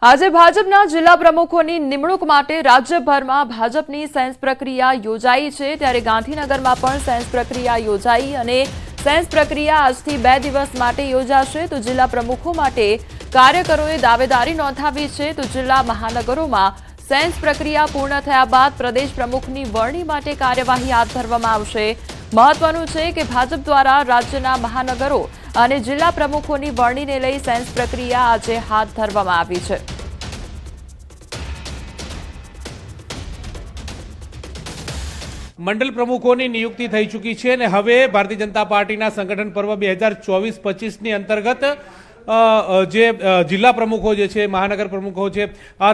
આજે ભાજપના જિલ્લા પ્રમુખોની નિમણૂક માટે રાજ્યભરમાં ભાજપની સેન્સ પ્રક્રિયા યોજાઈ છે, ત્યારે ગાંધીનગરમાં પણ સેન્સ પ્રક્રિયા યોજાઈ અને સેન્સ પ્રક્રિયા આજથી 2 દિવસ માટે યોજાશે। તો જિલ્લા પ્રમુખો માટે કાર્યકરોએ દાવેદારી નોંધાવી છે। તો જિલ્લા મહાનગરોમાં સેન્સ પ્રક્રિયા પૂર્ણ થયા બાદ પ્રદેશ પ્રમુખની વરણી માટે કાર્યવાહી હાથ ધરવામાં આવશે। મહત્વનું છે કે ભાજપ દ્વારા રાજ્યના મહાનગરો અને જિલ્લા પ્રમુખોની વરણીને લઈ સેન્સ પ્રક્રિયા આજે હાથ ધરવામાં આવી છે। મંડળ પ્રમુખોની નિયુક્તિ થઈ ચૂકી છે અને હવે ભારતીય જનતા પાર્ટીના સંગઠન પર્વ 2024-25ની અંતર્ગત જે જિલ્લા પ્રમુખો જે છે, મહાનગર પ્રમુખો છે,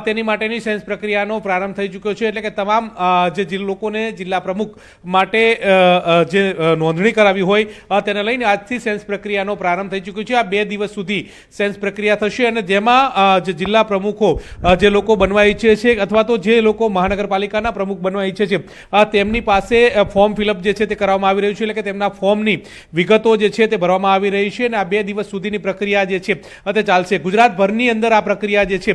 તેની માટેની સેન્સ પ્રક્રિયાનો પ્રારંભ થઈ ચૂક્યો છે। એટલે કે તમામ જે લોકોને જિલ્લા પ્રમુખ માટે જે નોંધણી કરાવી હોય તેને લઈને આજથી સેન્સ પ્રક્રિયાનો પ્રારંભ થઈ ચૂક્યો છે। આ 2 દિવસ સુધી સેન્સ પ્રક્રિયા થશે અને જેમાં જે જિલ્લા પ્રમુખો જે લોકો બનવા ઈચ્છે છે અથવા તો જે લોકો મહાનગરપાલિકાના પ્રમુખ બનવા ઈચ્છે છે તેમની પાસે ફોર્મ ફિલઅપ જે છે તે કરવામાં આવી રહ્યું છે। એટલે કે તેમના ફોર્મની વિગતો જે છે તે ભરવામાં આવી રહી છે અને આ 2 દિવસ સુધીની પ્રક્રિયા જે છે તે ચાલશે। ગુજરાતભરની અંદર આ પ્રક્રિયા જે છે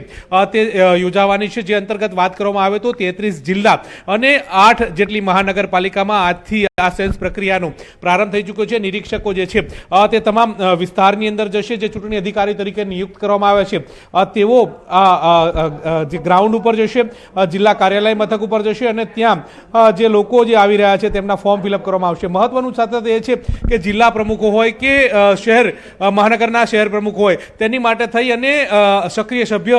તે યોજાવાની છે, જે અંતર્ગત વાત કરવામાં આવે તો 33 જિલ્લા અને 8 જેટલી મહાનગરપાલિકામાં આજથી આ સેન્સ પ્રક્રિયાનો પ્રારંભ થઈ ચૂક્યો છે। નિરીક્ષકો જે છે તે તમામ વિસ્તારની અંદર જશે, જે ચૂંટણી અધિકારી તરીકે નિયુક્ત કરવામાં આવ્યા છે તેઓ જે ગ્રાઉન્ડ ઉપર જશે, જિલ્લા કાર્યાલય મથક ઉપર જશે અને ત્યાં જે લોકો જે આવી રહ્યા છે તેમના ફોર્મ ફિલઅપ કરવામાં આવશે। મહત્વનું સાથે એ છે કે જિલ્લા પ્રમુખો હોય કે શહેર મહાનગરના શહેર પ્રમુખ હોય તેની માટે થઈ અને સક્રિય સભ્ય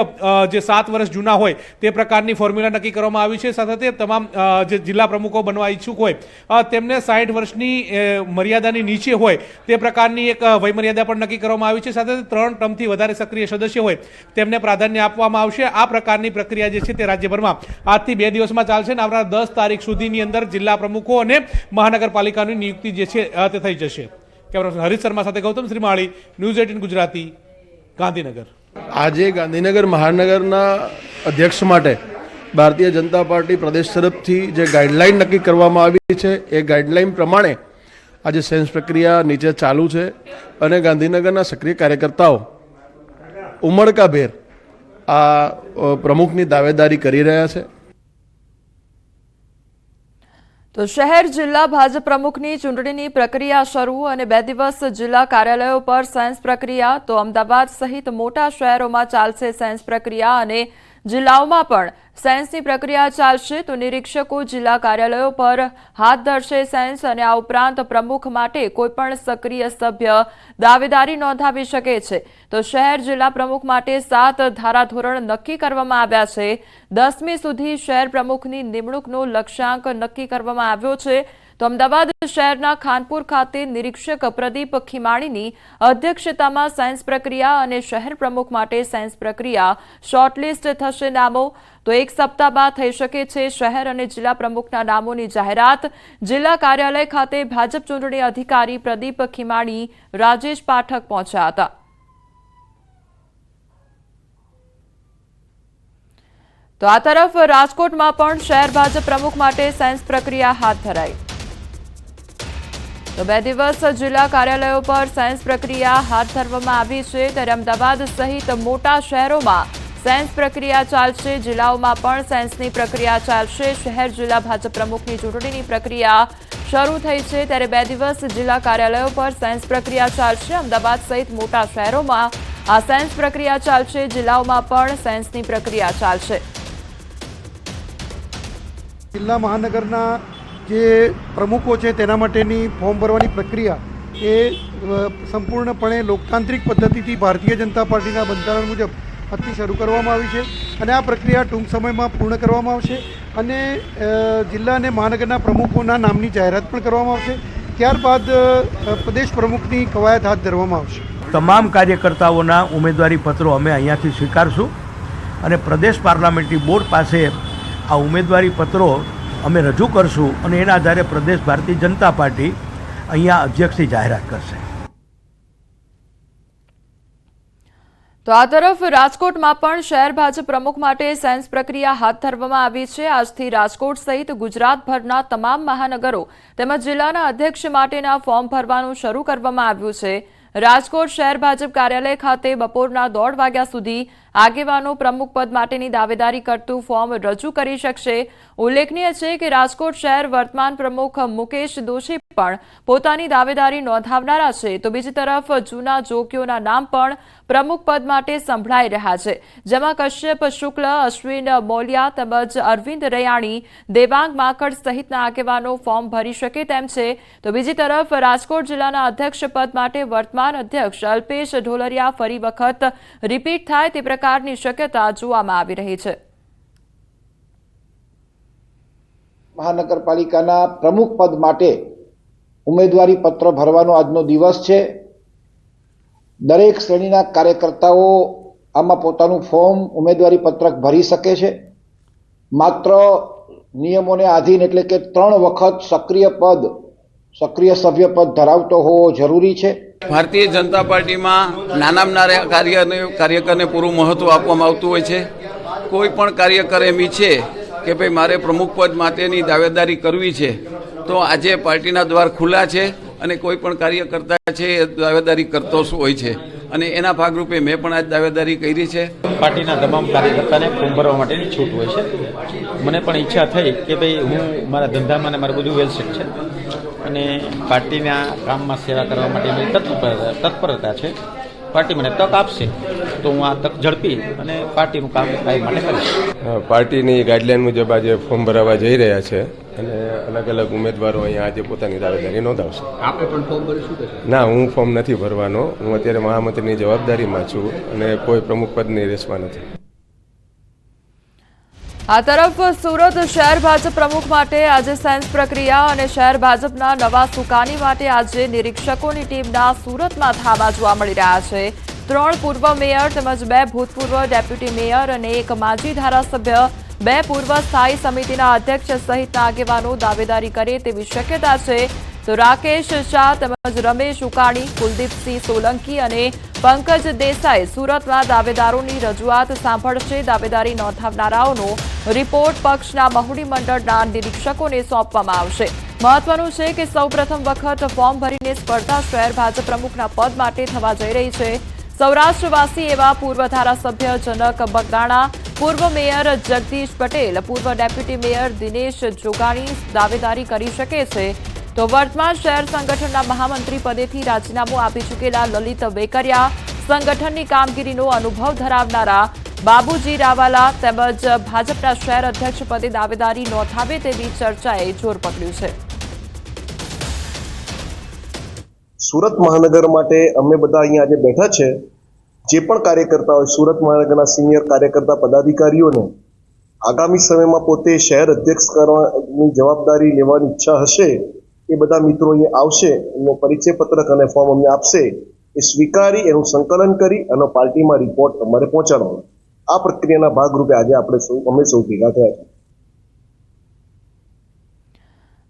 જે 7 વર્ષ જૂના હોય તે પ્રકારની ફોર્મ્યુલા નક્કી કરવામાં આવી છે। સાથે તે તમામ જે જિલ્લા પ્રમુખો બનવા ઈચ્છુક હોય તેમને 60 વર્ષની મર્યાદાની નીચે હોય તે પ્રકારની એક વયમર્યાદા પણ નક્કી કરવામાં આવી છે। સાથે 3 ટર્મથી વધારે સક્રિય સદસ્ય હોય તેમને પ્રાધાન્ય આપવામાં આવશે। આ પ્રકારની પ્રક્રિયા જે છે તે રાજ્યભરમાં આજથી 2 દિવસમાં ચાલશે અને આવનારા 10 તારીખ સુધીની અંદર જિલ્લા પ્રમુખો અને મહાનગરપાલિકાની નિયુક્તિ જે છે તે થઈ જશે। કેમેરામેન હરીશ શર્મા સાથે ગૌતમ શ્રીમાળી, ન્યૂઝ 18 ગુજરાતી, ગાંધીનગર। આજે ગાંધીનગર મહાનગરના અધ્યક્ષ માટે ભારતીય જનતા પાર્ટી પ્રદેશ તરફથી જે ગાઈડલાઈન નક્કી કરવામાં આવી છે એ ગાઈડલાઈન પ્રમાણે આજે સેન્સ પ્રક્રિયા નીચે ચાલુ છે અને ગાંધીનગરના સક્રિય કાર્યકર્તાઓ ઉમળકાભેર આ પ્રમુખની દાવેદારી કરી રહ્યા છે। તો શહેર જિલ્લા ભાજપ પ્રમુખની ચૂંટણીની પ્રક્રિયા શરૂ અને 2 દિવસ જિલ્લા કાર્યાલયો પર સેન્સ પ્રક્રિયા। તો અમદાવાદ સહિત મોટા શહેરોમાં ચાલશે સેન્સ પ્રક્રિયા અને જિલ્લાઓમાં પણ સેન્સની પ્રક્રિયા ચાલશે। તો નિરીક્ષકો જિલ્લા કાર્યાલયો પર હાથ ધરશે સેન્સ અને આ ઉપરાંત પ્રમુખ માટે કોઈપણ સક્રિય સભ્ય દાવેદારી નોંધાવી શકે છે। તો શહેર જિલ્લા પ્રમુખ માટે 7 ધારાધોરણ નક્કી કરવામાં આવ્યા છે। 10મી સુધી શહેર પ્રમુખની નિમણૂકનો લક્ષ્યાંક નક્કી કરવામાં આવ્યો છે। તો અમદાવાદ શહેરના ખાનપુર ખાતે નિરીક્ષક પ્રદીપ ખીમાણીની અધ્યક્ષતામાં સેન્સ પ્રક્રિયા અને શહેર પ્રમુખ માટે સેન્સ પ્રક્રિયા શોર્ટલિસ્ટ થશે નામો। તો 1 સપ્તાહ બાદ થઈ શકે છે શહેર અને જિલ્લા પ્રમુખના નામોની જાહેરાત। જિલ્લા કાર્યાલય ખાતે ભાજપ ચૂંટણી અધિકારી પ્રદીપ ખીમાણી, રાજેશ પાઠક પહોંચ્યા હતા। તો આ તરફ રાજકોટમાં પણ શહેર ભાજપ પ્રમુખ માટે સેન્સ પ્રક્રિયા હાથ ધરાઈ। તો 2 દિવસ જિલ્લા કાર્યાલયો પર સેન્સ પ્રક્રિયા હાથ ધરવામાં આવી છે, ત્યારે અમદાવાદ સહિત મોટા શહેરોમાં સેન્સ પ્રક્રિયા ચાલશે। જિલ્લાઓમાં પણ સેન્સની પ્રક્રિયા ચાલશે। શહેર જિલ્લા ભાજપ પ્રમુખની ચૂંટણીની પ્રક્રિયા શરૂ થઈ છે, ત્યારે 2 દિવસ જિલ્લા કાર્યાલયો પર સેન્સ પ્રક્રિયા ચાલશે। અમદાવાદ સહિત મોટા શહેરોમાં આ સેન્સ પ્રક્રિયા ચાલશે। જિલ્લાઓમાં પણ સેન્સની પ્રક્રિયા ચાલશે। જિલ્લા મહાનગરના જે પ્રમુખો છે તેના માટેની ફોર્મ ભરવાની પ્રક્રિયા એ સંપૂર્ણપણે લોકતાંત્રિક પદ્ધતિથી ભારતીય જનતા પાર્ટીના બંધારણ મુજબ આજથી શરૂ કરવામાં આવી છે અને આ પ્રક્રિયા ટૂંક સમયમાં પૂર્ણ કરવામાં આવશે અને જિલ્લા અને મહાનગરના પ્રમુખોના નામની જાહેરાત પણ કરવામાં આવશે। ત્યારબાદ પ્રદેશ પ્રમુખની કવાયત હાથ ધરવામાં આવશે। તમામ કાર્યકર્તાઓના ઉમેદવારી પત્રો અમે અહીંયાથી સ્વીકારશું અને પ્રદેશ પાર્લામેન્ટરી બોર્ડ પાસે આ ઉમેદવારી પત્રો અમે રજૂ કરશું અને એના આધારે પ્રદેશ ભારતીય જનતા પાર્ટી અહીંયા અધ્યક્ષની જાહેરાત કરશે। તો આ તરફ રાજકોટમાં પણ શહેર ભાજપ પ્રમુખ માટે સેન્સ પ્રક્રિયા હાથ ધરવામાં આવી છે। આજથી રાજકોટ સહિત ગુજરાતભરના તમામ મહાનગરો તેમજ જિલ્લાના અધ્યક્ષ માટેના ફોર્મ ભરવાનું શરૂ કરવામાં આવ્યું છે। રાજકોટ શહેર ભાજપ કાર્યાલય ખાતે બપોરના 1:30 વાગ્યા સુધી આગેવાનો પ્રમુખ પદ માટેની દાવેદારી કરતું ફોર્મ રજૂ કરી શકશે। ઉલ્લેખનીય છે કે રાજકોટ શહેર વર્તમાન પ્રમુખ મુકેશ દોશી પણ પોતાની દાવેદારી નોંધાવનારા છે, તો બીજી તરફ જૂના જોગીઓના નામ પણ પ્રમુખ પદ માટે સંભળાઈ રહ્યા છે, જેમાં કશ્યપ શુક્લ, અશ્વિન મોલિયા તેમજ અરવિંદ રૈયાણી, દેવાંગ માકડ સહિતના આગેવાનો ફોર્મ ભરી શકે તેમ છે। તો બીજી તરફ રાજકોટ જિલ્લાના અધ્યક્ષ પદ માટે વર્તમાન અધ્યક્ષ અલ્પેશ ઢોલરિયા ફરી વખત રિપીટ થાય તે પ્રકારની શક્યતા જોવામાં આવી રહી છે। મહાનગરપાલિકાના પ્રમુખ પદ માટે ઉમેદવારી પત્ર ભરવાનો આજનો દિવસ છે। દરેક શ્રેણીના કાર્યકર્તાઓ આમાં પોતાનું ફોર્મ ઉમેદવારી પત્રક ભરી શકે છે। માત્ર નિયમોને આધીન એટલે કે 3 વખત સક્રિય સભ્ય પદ ધરાવતો હોવો જરૂરી છે। ભારતીય જનતા પાર્ટીમાં નાના કાર્યકરને પૂરું મહત્વ આપવામાં આવતું હોય છે। કોઈ પણ કાર્યકર એમ ઈચ્છે કે ભાઈ મારે પ્રમુખ પદ માટેની દાવેદારી કરવી છે તો આજે પાર્ટીના દ્વાર ખુલ્લા છે અને કોઈ પણ કાર્યકર્તા છે એ દાવેદારી કરતો હોય છે અને એના ભાગરૂપે મેં પણ આજ દાવેદારી કરી છે। પાર્ટીના તમામ કાર્યકર્તાને ફોર્મ ભરવા માટેની છૂટ હોય છે। મને પણ ઈચ્છા થઈ કે ભાઈ હું મારા ધંધામાં ને મારું બધું વેલ સેટ છે અને પાર્ટીના કામમાં સેવા કરવા માટેની તત્પરતા છે। પાર્ટી મને તક આપશે તો હું આ તક ઝડપી અને પાર્ટીનું કામ કાયમ માટે કરીશ। પાર્ટીની ગાઈડલાઈન મુજબ આજે ફોર્મ ભરાવા જઈ રહ્યા છે અને અલગ અલગ ઉમેદવારો અહીંયા આજે પોતાની દાવેદારી નોંધાવશે। આપણે પણ ફોર્મ ભરીશું કે? ના, હું ફોર્મ નથી ભરવાનો। હું અત્યારે મહામંત્રીની જવાબદારીમાં છું અને કોઈ પ્રમુખ પદની રેસમાં નથી। આ તરફ સુરત શહેર ભાજપ પ્રમુખ માટે આજે સેન્સ પ્રક્રિયા અને શહેર ભાજપના નવા સુકાની માટે આજે નિરીક્ષકોની ટીમના સુરતમાં ધામા જોવા મળી રહ્યા છે। 3 પૂર્વ મેયર તેમજ 2 ભૂતપૂર્વ ડેપ્યુટી મેયર અને 1 માજી ધારાસભ્ય, 2 પૂર્વ સ્થાયી સમિતિના અધ્યક્ષ સહિતના આગેવાનો દાવેદારી કરે તેવી શક્યતા છે। તો રાકેશ શાહ તેમજ રમેશ ઉકાણી, કુલદીપસિંહ સોલંકી અને પંકજ દેસાઈ સુરતમાં દાવેદારોની રજૂઆત સાંભળશે। દાવેદારી નોંધાવનારાઓનો રિપોર્ટ પક્ષના મહુડી મંડળના નિરીક્ષકોને સોંપવામાં આવશે। મહત્વનું છે કે સૌપ્રથમ વખત ફોર્મ ભરીને સ્પર્ધા શહેર ભાજપ પ્રમુખના પદ માટે થવા જઈ રહી છે। સૌરાષ્ટ્રવાસી એવા પૂર્વ ધારાસભ્ય જનક બગદાણા, પૂર્વ મેયર જગદીશ પટેલ, પૂર્વ ડેપ્યુટી મેયર દિનેશ જોગાણી દાવેદારી કરી શકે છે। તો વર્તમાન શહેર સંગઠનના મહામંત્રી પદેથી રાજીનામું આપી ચૂકેલા લલિત વેકરિયા, સંગઠનની કામગીરીનો અનુભવ ધરાવનારા બાબુજી રાવાલા તેમજ ભાજપના શહેર અધ્યક્ષ પદે દાવેદારી નોંધાવે તેવી ચર્ચાએ જોર પકડ્યું છે। સુરત મહાનગર માટે અમે બધા અહીંયા આજે બેઠા છે। જે પણ કાર્યકર્તાઓ સુરત મહાનગરના સિનિયર કાર્યકર્તા પદાધિકારીઓને આગામી સમયમાં પોતે શહેર અધ્યક્ષ કરવાની જવાબદારી લેવાની ઈચ્છા હશે એ બધા મિત્રો અહીંયા આવશે, એનો પરિચય પત્રક અને ફોર્મ અમને આપશે। એ સ્વીકારી એનું સંકલન કરી અને પાર્ટીમાં રિપોર્ટ અમારે પહોંચાડવાનો। આ પ્રક્રિયાના ભાગરૂપે આજે અમે સૌ ભેગા થયા છે।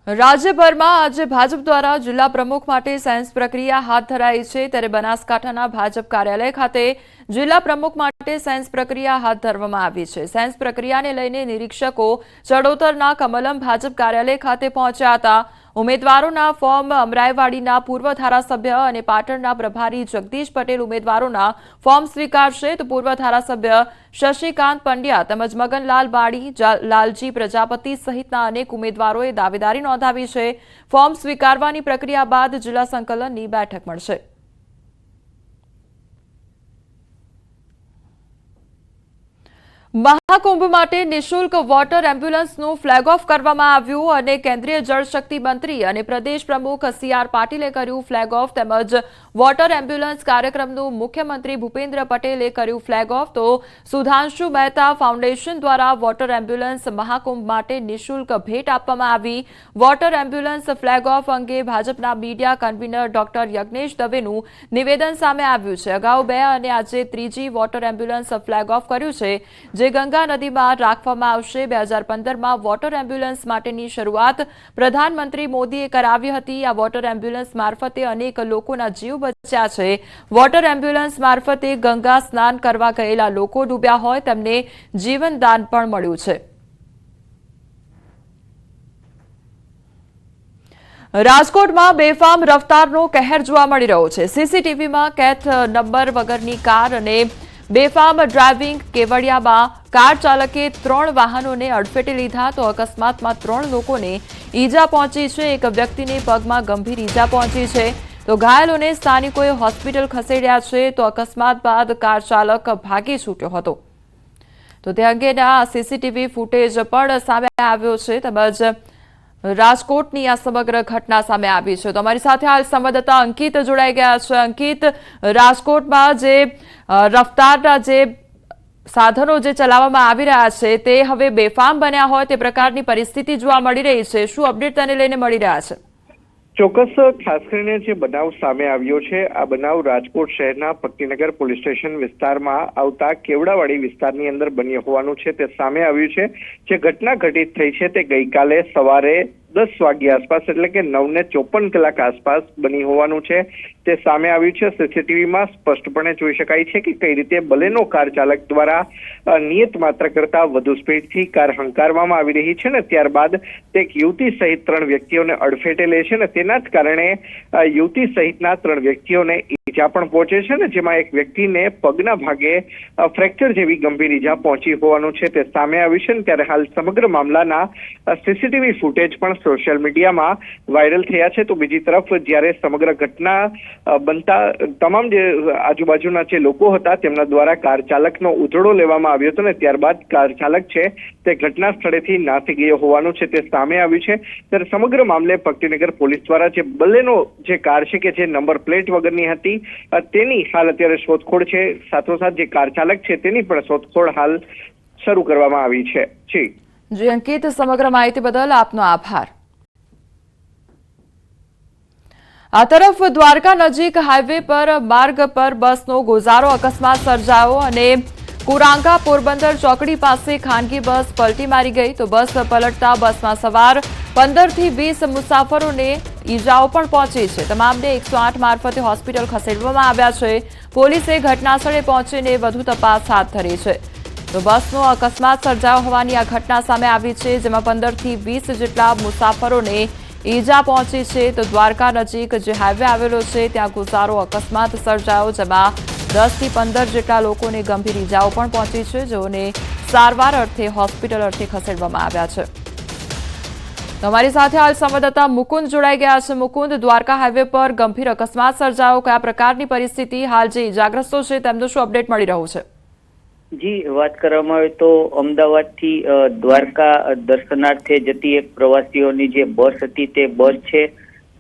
રાજ્યભરમાં આજે ભાજપ દ્વારા જિલ્લા પ્રમુખ માટે સેન્સ પ્રક્રિયા હાથ ધરાઈ છે, ત્યારે બનાસકાંઠાના ભાજપ કાર્યાલય ખાતે જિલ્લા પ્રમુખ માટે સેન્સ પ્રક્રિયા હાથ ધરવામાં આવી છે। સેન્સ પ્રક્રિયાને લઈને નિરીક્ષકો ચડોતરના કમલમ ભાજપ કાર્યાલય ખાતે પહોંચ્યા હતા। ઉમેદવારોના ફોર્મ અમરાઈવાડીના પૂર્વ ધારાસભ્ય અને પાટણના પ્રભારી જગદીશ પટેલ ઉમેદવારોના ફોર્મ સ્વીકારશે, તો પૂર્વ ધારાસભ્ય શશિકાંત પંડ્યા તેમજ મગનલાલ બાળી, લાલજી પ્રજાપતિ સહિતના અનેક ઉમેદવારોએ દાવેદારી નોંધાવી છે। ફોર્મ સ્વીકારવાની પ્રક્રિયા બાદ જિલ્લા સંકલનની બેઠક મળશે। મહાકુંભ માટે નિઃશુલ્ક વોટર એમ્બ્યુલન્સનું ફ્લેગ ઓફ કરવામાં આવ્યું અને કેન્દ્રીય જળશક્તિ મંત્રી અને પ્રદેશ પ્રમુખ CR પાટીલે કર્યું ફ્લેગ ઓફ તેમજ વોટર એમ્બ્યુલન્સ કાર્યક્રમનું મુખ્યમંત્રી ભૂપેન્દ્ર પટેલે કર્યું ફ્લેગ ઓફ। તો સુધાંશુ મહેતા ફાઉન્ડેશન દ્વારા વોટર એમ્બ્યુલન્સ મહાકુંભ માટે નિઃશુલ્ક ભેટ આપવામાં આવી। વોટર એમ્બ્યુલન્સ ફ્લેગ ઓફ અંગે ભાજપના મીડિયા કન્વીનર ડોક્ટર યજ્ઞેશ દવેનું નિવેદન સામે આવ્યું છે। અગાઉ 2 અને આજે ત્રીજી વોટર એમ્બ્યુલન્સ ફ્લેગ ઓફ કર્યું છે, જે ગંગા નદીમાં રાખવામાં આવશે। 2015માં વોટર એમ્બ્યુલન્સ માટેની શરૂઆત પ્રધાનમંત્રી મોદીએ કરાવી હતી। આ વોટર એમ્બ્યુલન્સ મારફતે અનેક લોકોના જીવ બચ્યા છે। વોટર એમ્બ્યુલન્સ મારફતે ગંગા સ્નાન કરવા ગયેલા લોકો ડૂબ્યા હોય તેમને જીવનદાન પણ મળ્યું છે। રાજકોટમાં બેફામ રફતારનો કહેર જોવા મળી રહ્યો છે। સીસીટીવીમાં કેથ નંબર વગરની કાર અને બેફામ ડ્રાઇવિંગ કેવડિયામાં કાર ચાલકે 3 વાહનોને અડફેટે લીધા તો અકસ્માતમાં 3 લોકોને ઈજા પહોંચી છે। એક વ્યક્તિને પગમાં ગંભીર ઈજા પહોંચી છે તો ઘાયલોને સ્થાનિકોએ હોસ્પિટલ ખસેડ્યા છે તો અકસ્માત બાદ કાર ચાલક ભાગી છૂટ્યો હતો તો તે અંગેના સીસીટીવી ફૂટેજ પણ સામે આવ્યો છે તેમજ રાજકોટની આ સમગ્ર ઘટના સામે આવી છે તો અમારી સાથે હાલ સંવાદદાતા અંકિત જોડાઈ ગયા છે। અંકિત, રાજકોટમાં જે રફતારના જે સાધનો જે ચલાવવામાં આવી રહ્યા છે તે હવે બેફામ બન્યા હોય તે પ્રકારની પરિસ્થિતિ જોવા મળી રહી છે। શું અપડેટ તેને લઈને મળી રહ્યા છે? ચોક્કસ, ખાસ કરીને જે બનાવ સામે આવ્યો છે આ બનાવ રાજકોટ શહેરના ભક્તિનગર પોલીસ સ્ટેશન વિસ્તારમાં આવતા કેવડાવાડી વિસ્તારની અંદર બન્યો હોવાનું છે તે સામે આવ્યું છે। જે ઘટના ઘટિત થઈ છે તે ગઈકાલે સવારે 10 વાગ્યા આસપાસ એટલે કે 9:54 આસપાસ બની હોવાનું છે તે સામે આવ્યું છે। સીસીટીવીમાં સ્પષ્ટપણે જોઈ શકાય છે કે કઈ રીતે બલેનો કાર ચાલક દ્વારા નિયત માત્ર કરતા વધુ સ્પીડથી કાર હંકારવામાં આવી રહી છે ને ત્યારબાદ તે એક યુવતી સહિત 3 વ્યક્તિઓને અડફેટે લે છે ને તેના જ કારણે યુવતી સહિતના 3 વ્યક્તિઓને ઈજા પણ પહોંચે છે ને જેમાં એક વ્યક્તિને પગના ભાગે ફ્રેક્ચર જેવી ગંભીર ઈજા પહોંચી હોવાનું છે તે સામે આવ્યું છે ને ત્યારે હાલ સમગ્ર મામલાના સીસીટીવી ફૂટેજ પણ સોશિયલ મીડિયામાં વાયરલ થયા છે તો બીજી તરફ જ્યારે સમગ્ર ઘટના બનતા તમામ જે આજુબાજુના જે લોકો હતા તેમના દ્વારા કાર ચાલકનો ઉધડો લેવામાં આવ્યો હતો ને ત્યારબાદ કાર ચાલક છે તે ઘટના સ્થળેથી નાસી ગયો હોવાનું છે તે સામે આવ્યું છે ત્યારે સમગ્ર મામલે ભક્તિનગર પોલીસ દ્વારા જે બલેનો જે કાર છે કે જે નંબર પ્લેટ વગરની હતી તેની હાલ અત્યારે શોધખોળ છે, સાથોસાથ જે કાર ચાલક છે તેની પણ શોધખોળ હાલ શરૂ કરવામાં આવી છે। જી અંકિત, સમગ્ર માહિતી બદલ આપનો આભાર। આ તરફ દ્વારકા નજીક હાઈવે પર માર્ગ પર બસનો ગોઝારો અકસ્માત સર્જાયો અને કુરાંગા પોરબંદર ચોકડી પાસે ખાનગી બસ પલટી મારી ગઈ તો બસ પલટતા બસમાં સવાર 15 થી 20 મુસાફરોને ઈજાઓ પણ પહોંચી છે। તમામને 108 મારફતે હોસ્પિટલ ખસેડવામાં આવ્યા છે। પોલીસે ઘટનાસ્થળે પહોંચીને વધુ તપાસ હાથ ધરી છે તો બસનો અકસ્માત સર્જાયો હોવાની આ ઘટના સામે આવી છે જેમાં 15 થી 20 જેટલા મુસાફરોને ઈજા પહોંચી છે તો દ્વારકા નજીક જે હાઈવે આવેલો છે ત્યાં ગુજારો અકસ્માત સર્જાયો જેમાં 10 થી 15 જેટલા લોકોને ગંભીર ઈજાઓ પણ પહોંચી છે જેઓને સારવાર અર્થે હોસ્પિટલ અર્થે ખસેડવામાં આવ્યા છે। તમારી સાથે હાલ સંવાદદાતા મુકુંદ જોડાઈ ગયા છે। મુકુંદ, દ્વારકા હાઈવે પર ગંભીર અકસ્માત સર્જાયો, કયા પ્રકારની પરિસ્થિતિ, હાલ જે ઈજાગ્રસ્તો છે તેમનો શું અપડેટ મળી રહ્યું છે? જી, વાત કરવામાં આવે તો અમદાવાદથી દ્વારકા દર્શનાર્થે જતી એક પ્રવાસીઓની જે બસ હતી તે બસ છે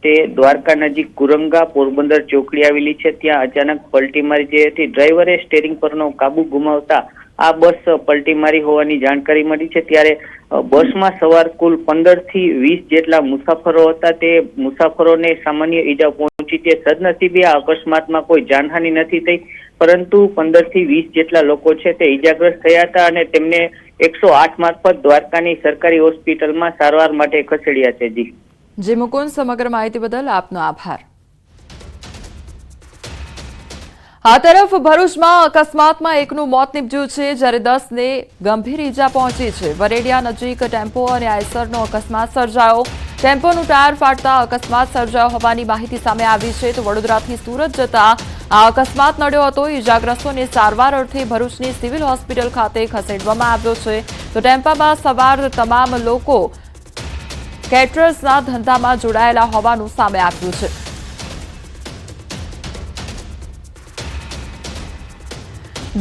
તે દ્વારકા નજીક કુરંગા પોરબંદર ચોકડી આવેલી છે ત્યાં અચાનક પલટી મારી જે હતી ડ્રાઈવરે સ્ટેરિંગ પરનો કાબુ ગુમાવતા આ બસ પલટી મારી હોવાની જાણકારી મળી છે। ત્યારે બસમાં સવાર કુલ 15 થી 20 જેટલા મુસાફરો હતા તે મુસાફરોને સામાન્ય ઈજા પહોંચી છે। સદનસીબે આ અકસ્માતમાં કોઈ જાનહાનિ નથી થઈ પરંતુ 15 થી 20 જેટલા લોકો છે તે ઈજાગ્રસ્ત થયા હતા અને તેમને 108 મારફત દ્વારકાની સરકારી હોસ્પિટલમાં સારવાર માટે ખસેડ્યા છે। જી મુકુંદ, સમગ્ર માહિતી બદલ આપનો આભાર। આ તરફ ભરૂચમાં અકસ્માતમાં એકનું મોત નીપજ્યું છે જ્યારે 10ને ગંભીર ઈજા પહોંચી છે। વરેડિયા નજીક ટેમ્પો અને આઈસરનો અકસ્માત સર્જાયો। ટેમ્પોનું ટાયર ફાટતા અકસ્માત સર્જાયો હોવાની માહિતી સામે આવી છે તો વડોદરાથી સુરત જતા આ અકસ્માત નડ્યો હતો। ઈજાગ્રસ્તોને સારવાર અર્થે ભરૂચની સિવિલ હોસ્પિટલ ખાતે ખસેડવામાં આવ્યો છે તો ટેમ્પામાં સવાર તમામ લોકો કેટરર્સના ધંધામાં જોડાયેલા હોવાનું સામે આવ્યું છે।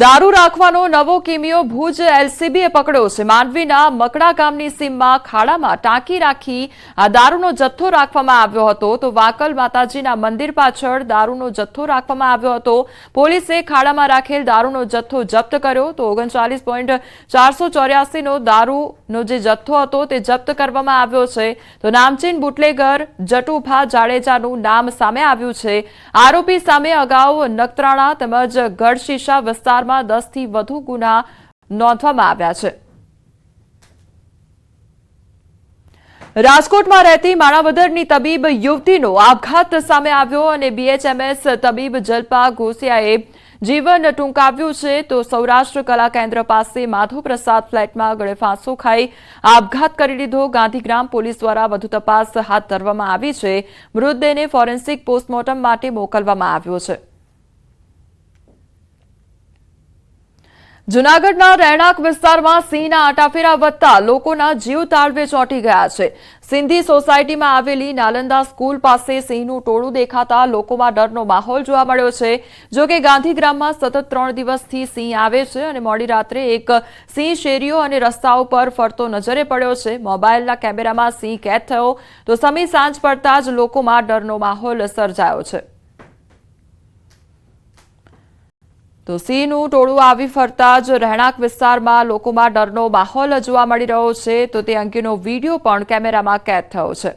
દારૂ રાખવાનો નવો કિમિયો ભુજ એલસીબીએ પકડ્યો છે। માંડવીના મકડા ગામની સીમમાં ખાડામાં ટાંકી રાખી આ દારૂનો જથ્થો રાખવામાં આવ્યો હતો તો વાકલ માતાજીના મંદિર પાછળ દારૂનો જથ્થો રાખવામાં આવ્યો હતો। પોલીસે ખાડામાં રાખેલ દારૂનો જથ્થો જપ્ત કર્યો તો 39.484 નો દારૂનો જે જથ્થો હતો તે જપ્ત કરવામાં આવ્યો છે તો નામચીન બુટલેગર જટુભા જાડેજાનું નામ સામે આવ્યું છે। આરોપી સામે અગાઉ નખત્રાણા તેમજ ગઢશીશા વિસ્તારમાં 10 થી વધુ ગુના નોંધવામાં આવ્યા છે। રાજકોટમાં રહેતી માણાવદરની તબીબ યુવતીનો આપઘાત સામે આવ્યો અને બીએચએમએસ તબીબ જલ્પા ઘોસિયાએ જીવન ટૂંકાવ્યું છે તો સૌરાષ્ટ્ર કલા કેન્દ્ર પાસે માધવ પ્રસાદ ફ્લેટમાં ગળે ફાંસો ખાઈ આપઘાત કરી લીધો. ગાંધીગ્રામ પોલીસ દ્વારા વધુ તપાસ હાથ ધરવામાં આવી છે. મૃતદેહને ફોરેન્સિક પોસ્ટમોર્ટમ માટે મોકલવામાં આવ્યો છે. જૂનાગઢના રહેણાંક વિસ્તારમાં સિંહના આટાફેરા વધતા લોકોના જીવ તાળવે ચોંટી ગયા છે. સિંધી સોસાયટીમાં આવેલી નાલંદા સ્કૂલ પાસે સિંહનું ટોળું દેખાતા લોકોમાં ડરનો માહોલ જોવા મળ્યો છે. જો કે ગાંધીગ્રામમાં સતત 3 દિવસથી સિંહ આવે છે અને મોડી રાત્રે એક સિંહ શેરીઓ અને રસ્તાઓ પર ફરતો નજરે પડ્યો છે. મોબાઈલના કેમેરામાં સિંહ કેદ થયો તો સમી સાંજ પડતા જ લોકોમાં ડરનો માહોલ સર્જાયો છે. તો સિંહનું ટોળું આવી ફરતા જ રહેણાંક વિસ્તારમાં લોકોમાં ડરનો માહોલ જોવા મળી રહ્યો છે. તો તે અંગેનો વિડીયો પણ કેમેરામાં કેદ થયો છે.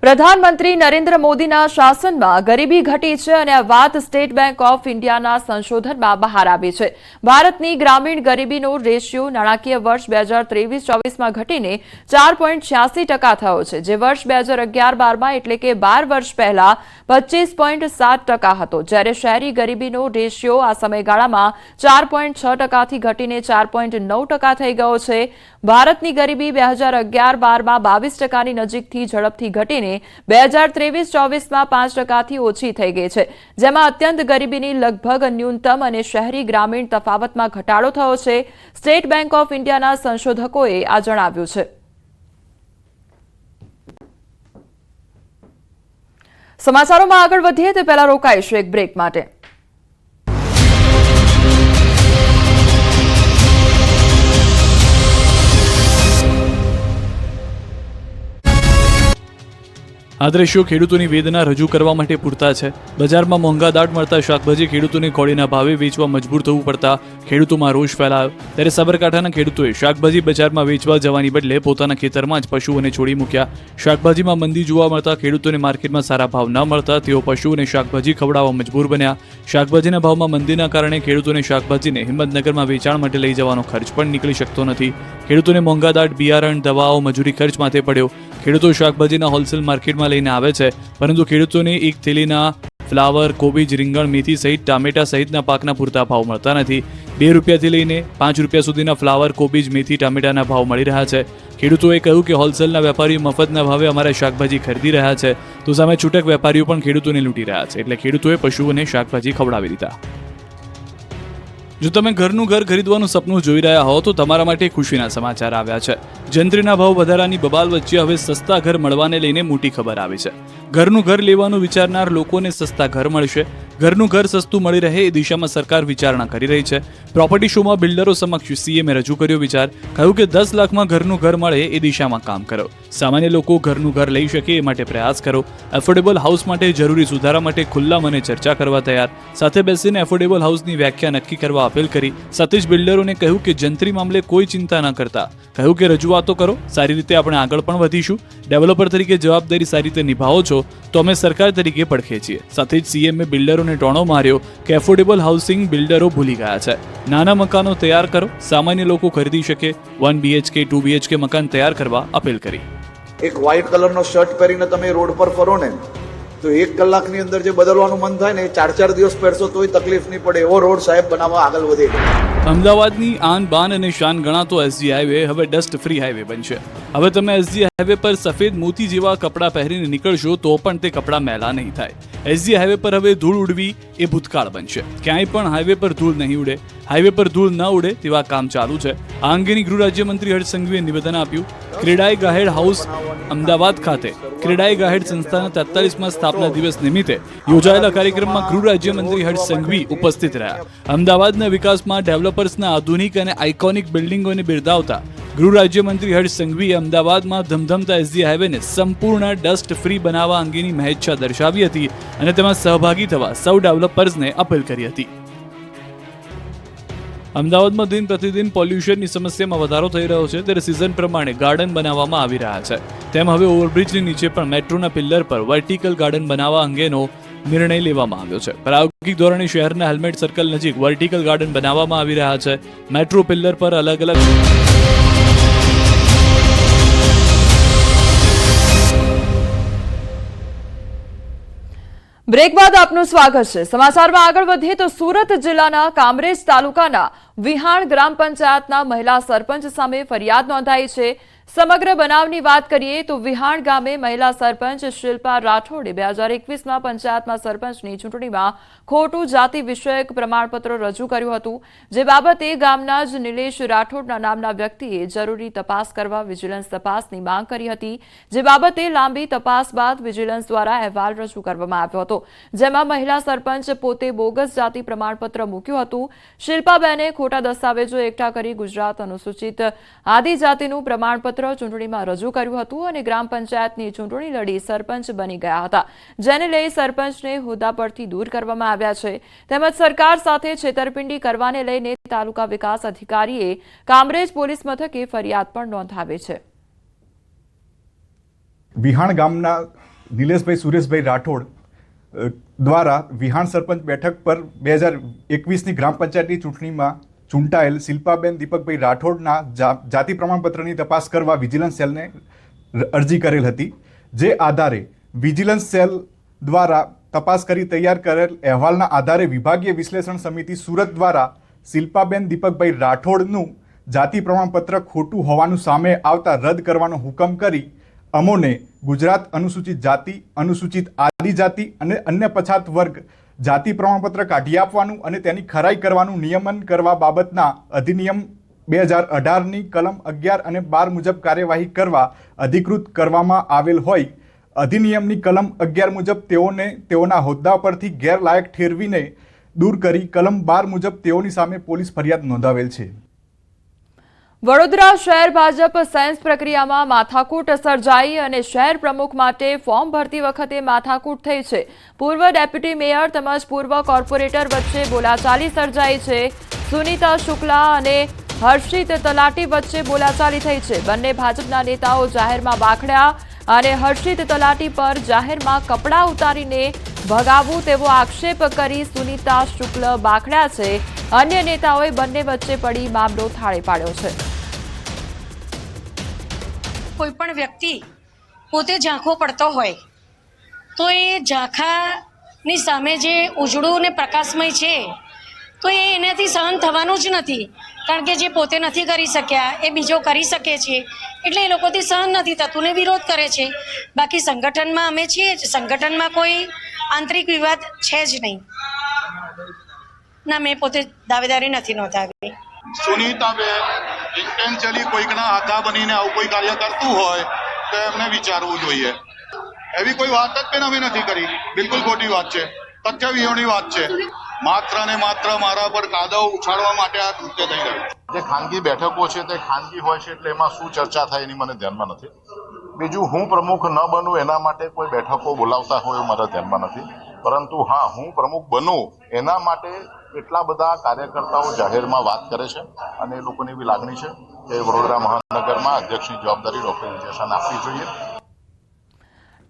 પ્રધાનમંત્રી નરેન્દ્ર મોદીના શાસનમાં ગરીબી ઘટી છે અને આ વાત સ્ટેટ બેંક ઓફ ઇન્ડિયાના સંશોધનમાં બહાર આવી છે. ભારતની ગ્રામીણ ગરીબીનો રેશિયો નાણાકીય વર્ષ 2023-24માં ઘટીને 4.86% થયો છે, જે વર્ષ 2011-12માં એટલે કે 12 વર્ષ પહેલા 25.7% હતો. જ્યારે શહેરી ગરીબીનો રેશિયો આ સમયગાળામાં 4.6%થી ઘટીને 4.9% થઈ ગયો છે. ભારતની ગરીબી 2011-12માં 22%ની નજીકથી ઝડપથી ઘટીને 2023-24માં 5%થી ઓછી થઈ ગઈ છે, જેમાં અત્યંત ગરીબીની લગભગ ન્યૂનતમ અને શહેરી ગ્રામીણ તફાવતમાં ઘટાડો થયો છે. સ્ટેટ બેંક ઓફ ઇન્ડિયાના સંશોધકોએ આ જણાવ્યું છે. સમાચારોમાં આગળ વધીએ તે પહેલા રોકાઈશું એક બ્રેક માટે. આ દ્રશ્યો ખેડૂતોની વેદના રજૂ કરવા માટે પૂરતા છે. બજારમાં મોંઘા દાટ મળતા શાકભાજી ખેડૂતોને કોળીના ભાવે વેચવા મજબૂર થવું પડતા ખેડૂતોમાં રોષ ફેલાયો. ત્યારે સાબરકાંઠાના ખેડૂતોએ શાકભાજી બજારમાં વેચવા જવાની બદલે પોતાના ખેતરમાં જ પશુઓને છોડી મૂક્યા. શાકભાજીમાં મંદી જોવા મળતા ખેડૂતોને માર્કેટમાં સારા ભાવ ન મળતા તેઓ પશુઓને શાકભાજી ખવડાવવા મજબૂર બન્યા. શાકભાજીના ભાવમાં મંદીના કારણે ખેડૂતોને શાકભાજીને હિંમતનગરમાં વેચાણ માટે લઈ જવાનો ખર્ચ પણ નીકળી શકતો નથી. ખેડૂતોને મોંઘા દાટ બિયારણ, દવાઓ, મજૂરી ખર્ચ માથે પડ્યો. ખેડૂતો શાકભાજીના હોલસેલ માર્કેટમાં લઈને આવે છે, પરંતુ ખેડૂતોને એક થેલીના ફ્લાવર, કોબીજ, રીંગણ, મેથી સહિત ટામેટા સહિતના પાકના પૂરતા ભાવ મળતા નથી. 2 રૂપિયાથી લઈને 5 રૂપિયા સુધીના ફ્લાવર, કોબીજ, મેથી, ટામેટાના ભાવ મળી રહ્યા છે. ખેડૂતોએ કહ્યું કે હોલસેલના વેપારીઓ મફતના ભાવે અમારા શાકભાજી ખરીદી રહ્યા છે, તો સામે છૂટક વેપારીઓ પણ ખેડૂતોને લૂંટી રહ્યા છે. એટલે ખેડૂતોએ પશુઓને શાકભાજી ખવડાવી દીધા. જો તમે ઘરનું ઘર ખરીદવાનું સપનું જોઈ રહ્યા હો તો તમારા માટે ખુશીના સમાચાર આવ્યા છે. જંત્રીના ભાવ વધારાની બબાલ વચ્ચે હવે સસ્તા ઘર મળવાને લઈને મોટી ખબર આવી છે. ઘરનું ઘર લેવાનું વિચારનાર લોકોને સસ્તા ઘર મળશે. ઘરનું ઘર સસ્તું મળી રહે એ દિશામાં સરકાર વિચારણા કરી રહી છે. પ્રોપર્ટી શોમાં બિલ્ડરો સમક્ષ સીએમએ રજૂ કર્યો વિચાર. કહ્યું કે 10 લાખમાં ઘરનું ઘર મળે એ દિશામાં કામ કરો. સામાન્ય લોકો ઘરનું ઘર લઈ શકે એ માટે પ્રયાસ કરો. એફોર્ડેબલ હાઉસ માટે જરૂરી સુધારા માટે ખુલ્લા મને ચર્ચા કરવા તૈયાર. સાથે બેસીને એફોર્ડેબલ હાઉસની વ્યાખ્યા નક્કી કરવા અપીલ કરી. સાથે જ બિલ્ડરોને કહ્યું કે જંત્રી મામલે કોઈ ચિંતા ન કરતા. કહ્યું કે રજૂઆતો કરો, સારી રીતે આપણે આગળ પણ વધીશું. ડેવલપર તરીકે જવાબદારી સારી રીતે નિભાવો છો તો અમે સરકાર તરીકે પડખે છીએ. સાથે જ સીએમએ બિલ્ડરોને ટોણો માર્યો કે એફોર્ડેબલ હાઉસિંગ બિલ્ડરો ભૂલી ગયા છે. નાના મકાનો તૈયાર કરો, સામાન્ય લોકો ખરીદી શકે. 1 BHK 2 BHK મકાન તૈયાર કરવા અપીલ કરી. એક વ્હાઇટ કલરનો શર્ટ પહેરીને તમે રોડ પર ફરો ને તો 1 કલાકની અંદર જે બદલવાનું મન થાય ને એ 4-4 દિવસ પહેરશો તોય તકલીફ નહીં પડે એવો રોડ સાહેબ બનાવવા આગળ વધે. અમદાવાદની આન બાન અને શાન ગણાતો એસજી હાઈવે હવે ડસ્ટ ફ્રી હાઈવે બનશે. હવે તમે એસજી હાઈવે પર સફેદ મોતી જેવા કપડાં પહેરીને નીકળશો તો પણ તે કપડાં મેલા નહીં થાય. એસજી હાઈવે પર હવે ધૂળ ઉડવી એ ભૂતકાળ બનશે. ક્યાંય પણ હાઈવે પર ધૂળ નહીં ઉડે. હાઈવે પર ધૂળ ન ઉડે તેવા કામ ચાલુ છે. આ અંગેની ગૃહ રાજ્યમંત્રી હર્ષ સંઘવીએ નિવેદન આપ્યું. ક્રેડાઈ ગાહેડ હાઉસ અમદાવાદ ખાતે ક્રેડાઈ ગાહેડ સંસ્થાના 43મા સ્થાપના દિવસ નિમિત્તે યોજાયેલા કાર્યક્રમમાં ગૃહ રાજ્યમંત્રી હર્ષ સંઘવી ઉપસ્થિત રહ્યા. અમદાવાદના વિકાસમાં ડેવલપર્સના આધુનિક અને આઇકોનિક બિલ્ડિંગોને બિરદાવતા ગૃહ રાજ્યમંત્રી હર્ષ સંઘવીએ અમદાવાદમાં ધમધમતા એસજી હાઈવેને સંપૂર્ણ ડસ્ટ ફ્રી બનાવવા અંગેની મહેચ્છા દર્શાવી હતી અને તેમાં સહભાગી થવા સૌ ડેવલપર્સને અપીલ કરી હતી. અમદાવાદમાં દિન પ્રતિદિન પોલ્યુશનની સમસ્યામાં વધારો થઈ રહ્યો છે, ત્યારે સિઝન પ્રમાણે ગાર્ડન બનાવવામાં આવી રહ્યા છે. તેમ હવે ઓવરબ્રિજની નીચે પણ મેટ્રોના પિલ્લર પર વર્ટિકલ ગાર્ડન બનાવવા અંગેનો નિર્ણય લેવામાં આવ્યો છે. પ્રાયોગિક ધોરણે શહેરના હેલ્મેટ સર્કલ નજીક વર્ટિકલ ગાર્ડન બનાવવામાં આવી રહ્યા છે. મેટ્રો પિલ્લર પર અલગ અલગ બ્રેક બાદ આપનું સ્વાગત છે। સમાચારમાં આગળ વધીએ તો સુરત જિલ્લાના કામરેજ તાલુકાના વિહાણ ગ્રામ પંચાયતના મહિલા સરપંચ સામે ફરિયાદ નોંધાઈ છે। સમગ્ર બનાવની વાત કરીએ તો વિહાણ ગામે મહિલા સરપંચ શિલ્પા રાઠોડે 2021માં પંચાયતમાં સરપંચની ચૂંટણીમાં ખોટું જાતિ વિષયક પ્રમાણપત્ર રજૂ કર્યું હતું, જે બાબતે ગામના જ નિલેશ રાઠોડના નામના વ્યક્તિએ જરૂરી તપાસ કરવા વિજિલન્સ તપાસની માંગ કરી હતી, જે બાબતે લાંબી તપાસ બાદ વિજિલન્સ દ્વારા અહેવાલ રજૂ કરવામાં આવ્યો હતો, જેમાં મહિલા સરપંચ પોતે બોગસ જાતિ પ્રમાણપત્ર મૂક્યું હતું। શિલ્પાબેને ખોટા દસ્તાવેજો એકઠા કરી ગુજરાત અનુસૂચિત આદિજાતિનું પ્રમાણપત્ર ચૂંટણીમાં રજૂ કર્યું હતું અને ગ્રામ પંચાયતની ચૂંટણી લડી સરપંચ બની ગયા હતા, જેને લઈ સરપંચને હોદ્દા પરથી દૂર કરવામાં આવ્યા છે। તેમજ સરકાર સાથે છેતરપિંડી કરવાને લઈને તાલુકા વિકાસ અધિકારીએ કામરેજ પોલીસ મથકે ફરિયાદ પણ નોંધાવી છે। વિહાણ ગામના નિલેશભાઈ સુરેશભાઈ રાઠોડ દ્વારા વિહાણ સરપંચ બેઠક પર 2021ની ગ્રામ પંચાયતની ચૂંટણીમાં ચૂંટાયેલ શિલ્પાબેન દીપકભાઈ રાઠોડના જાતિ પ્રમાણપત્રની તપાસ કરવા વિજિલન્સ સેલને અરજી કરેલ હતી, જે આધારે વિજિલન્સ સેલ દ્વારા તપાસ કરી તૈયાર કરેલ અહેવાલના આધારે વિભાગીય વિશ્લેષણ સમિતિ સુરત દ્વારા શિલ્પાબેન દીપકભાઈ રાઠોડનું જાતિ પ્રમાણપત્ર ખોટું હોવાનું સામે આવતા રદ કરવાનો હુકમ કરી અમોને ગુજરાત અનુસૂચિત જાતિ, અનુસૂચિત આદિજાતિ અને અન્ય પછાત વર્ગ જાતિ પ્રમાણપત્ર કાઢી આપવાનું અને તેની ખરાઈ કરવાનું નિયમન કરવા બાબતના અધિનિયમ 2018ની કલમ 11 અને 12 મુજબ કાર્યવાહી કરવા અધિકૃત કરવામાં આવેલ હોય અધિનિયમની કલમ 11 મુજબ તેઓને તેઓના હોદ્દા પરથી ગેરલાયક ઠેરવીને દૂર કરી કલમ 12 મુજબ તેઓની સામે પોલીસ ફરિયાદ નોંધાવેલ છે। વડોદરા શહેર ભાજપ સાયન્સ પ્રક્રિયામાં માથાકૂટ સર્જાઈ અને શહેર પ્રમુખ માટે ફોર્મ ભરતી વખતે માથાકૂટ થઈ છે। પૂર્વ ડેપ્યુટી મેયર તેમજ પૂર્વ કોર્પોરેટર વચ્ચે બોલાચાલી સર્જાઈ છે। સુનીતા શુક્લા અને હર્ષિત તલાટી વચ્ચે બોલાચાલી થઈ છે। બંને ભાજપના નેતાઓ જાહેરમાં બાખડ્યા અને હર્ષિત તલાટી પર જાહેરમાં કપડાં ઉતારીને ભગાવવું તેવો આક્ષેપ કરી સુનીતા શુક્લ બાખડ્યા છે। અન્ય નેતાઓએ બંને વચ્ચે પડી મામલો થાળે પાડ્યો છે। કોઈ પણ વ્યક્તિ પોતે ઝાંખો પડતો હોય તો એ ઝાંખાની સામે જે ઉજળું ને પ્રકાશમય છે તો એ એનાથી સહન થવાનું જ નથી, કારણ કે જે પોતે નથી કરી શક્યા એ બીજો કરી શકે છે, એટલે એ લોકોથી સહન નથી થતું ને વિરોધ કરે છે। બાકી સંગઠનમાં અમે છીએ જ, સંગઠનમાં કોઈ આંતરિક વિવાદ છે જ નહીં। ના, મેં પોતે દાવેદારી નથી નોંધાવી। સુનીતાબેન ઇન્ટેન્શનલી કોઈકના આધા બનીને આવું કોઈ કાર્ય કરતું હોય તો એમને વિચારવું જોઈએ। એવી કોઈ વાત જ બેન અમે નથી કરી, બિલકુલ ખોટી વાત છે, તથ્ય વિહોણી વાત છે। માત્ર ને માત્ર મારા પર કાદવ ઉછાળવા માટે આ કૃત્ય થઈ રહ્યું છે। જે ખાનગી બેઠકો છે તે ખાનગી હોય છે, એટલે એમાં શું ચર્ચા થાય એની મને ધ્યાનમાં નથી। બીજું, હું પ્રમુખ ન બનું એના માટે કોઈ બેઠકો બોલાવતા હોય એવું મારા ધ્યાનમાં નથી, પરંતુ હા, હું પ્રમુખ બનું એના માટે એટલા બધા કાર્યકર્તાઓ જાહેરમાં વાત કરે છે અને એ લોકોની એવી લાગણી છે કે વડોદરા મહાનગરમાં અધ્યક્ષની જવાબદારી ડોક્ટર વિજયશાને આપવી જોઈએ।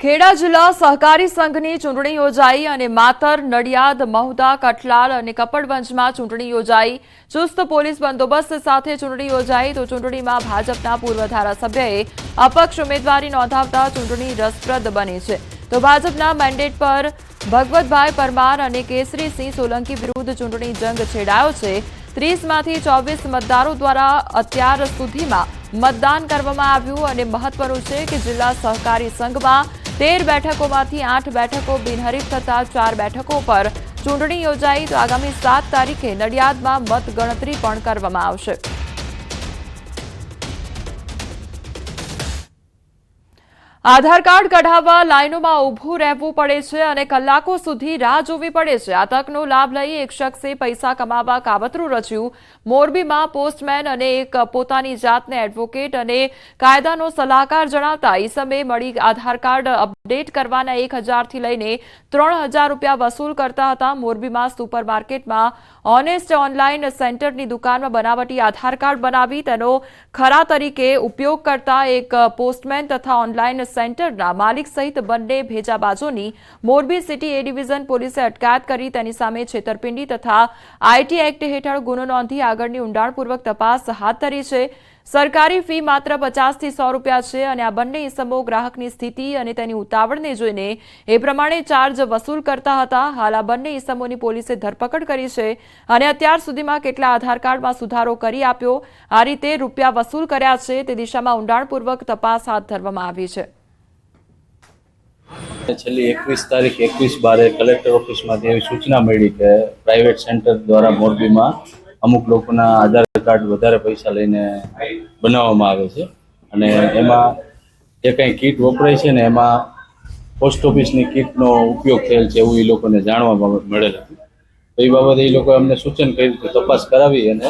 ખેડા જિલ્લા સહકારી સંઘની ચૂંટણી યોજાઈ અને માતર, નડિયાદ, મહુધા, કઠલાલ અને કપડવંજમાં ચૂંટણી યોજાઈ। ચુસ્ત પોલીસ બંદોબસ્ત સાથે ચૂંટણી યોજાઈ તો ચૂંટણીમાં ભાજપના પૂર્વ ધારાસભ્યએ અપક્ષ ઉમેદવારી નોંધાવતા ચૂંટણી રસપ્રદ બની છે, તો ભાજપના મેન્ડેટ પર ભગવતભાઈ પરમાર અને કેસરીસિંહ સોલંકી વિરુદ્ધ ચૂંટણી જંગ છેડાયો છે। 30માંથી 24 મતદારો દ્વારા અત્યાર સુધીમાં મતદાન કરવામાં આવ્યું અને મહત્વનું છે કે જિલ્લા સહકારી સંઘમાં 13 બેઠકોમાંથી 8 બેઠકો બિનહરીફ થતા 4 બેઠકો પર ચૂંટણી યોજાઈ તો આગામી 7 તારીખે નડિયાદમાં મતગણતરી પણ કરવામાં આવશે। આધાર કાર્ડ કઢાવવા લાઇનોમાં ઊભું રહેવું પડે છે અને કલાકો સુધી રાહ જોવી પડે છે। આ તકનો લાભ લઈ એક શખ્સે પૈસા કમાવા કાવતરું રચ્યું। મોરબીમાં પોસ્ટમેન અને એક પોતાની જાતને એડવોકેટ અને કાયદાનો સલાહકાર જણાવતા ઈસમે મળી આધાર કાર્ડ અપડેટ કરવાના 1000થી લઈને 3000 રૂપિયા વસૂલ કરતા હતા। મોરબીમાં સુપરમાર્કેટમાં ઓનેસ્ટ ઓનલાઈન સેન્ટરની દુકાનમાં બનાવટી આધાર કાર્ડ બનાવી તેનો ખરા તરીકે ઉપયોગ કરતા એક પોસ્ટમેન તથા ઓનલાઈન સેન્ટરના માલિક સહિત બંને ભેજાબાજોની મોરબી સિટી એ ડિવિઝન પોલીસે અટકાયત કરી તેની સામે છેતરપિંડી તથા આઈટી એક્ટ હેઠળ ગુનો નોંધી આગળની ઊંડાણપૂર્વક તપાસ હાથ ધરી છે। સરકારી ફી માત્ર 50 થી 100 રૂપિયા છે અને આ બંને ઇસમો ગ્રાહકની સ્થિતિ અને તેની ઉતાવળને જોઈને એ પ્રમાણે ચાર્જ વસૂલ કરતા હતા. હાલ આ બંને ઇસમોની પોલીસે ધરપકડ કરી છે અને અત્યાર સુધીમાં કેટલા આધાર કાર્ડમાં સુધારો કરી આપ્યો, આ રીતે રૂપિયા વસૂલ કર્યા છે તે દિશામાં ઊંડાણપૂર્વક તપાસ હાથ ધરવામાં આવી છે. છેલ્લી 21 તારીખ 21/12 કલેક્ટર ઓફિસમાંથી એવી સૂચના મળી કે પ્રાઇવેટ સેન્ટર દ્વારા મોરબીમાં અમુક લોકોના આધાર કાર્ડ વધારે પૈસા લઈને બનાવવામાં આવે છે અને એમાં જે કંઈ કીટ વપરાય છે ને એમાં પોસ્ટ ઓફિસની કીટનો ઉપયોગ થયેલ છે એવું એ લોકોને જાણવા મળેલ હતું. તો એ બાબતે એ લોકોએ અમને સૂચન કર્યું કે તપાસ કરાવી અને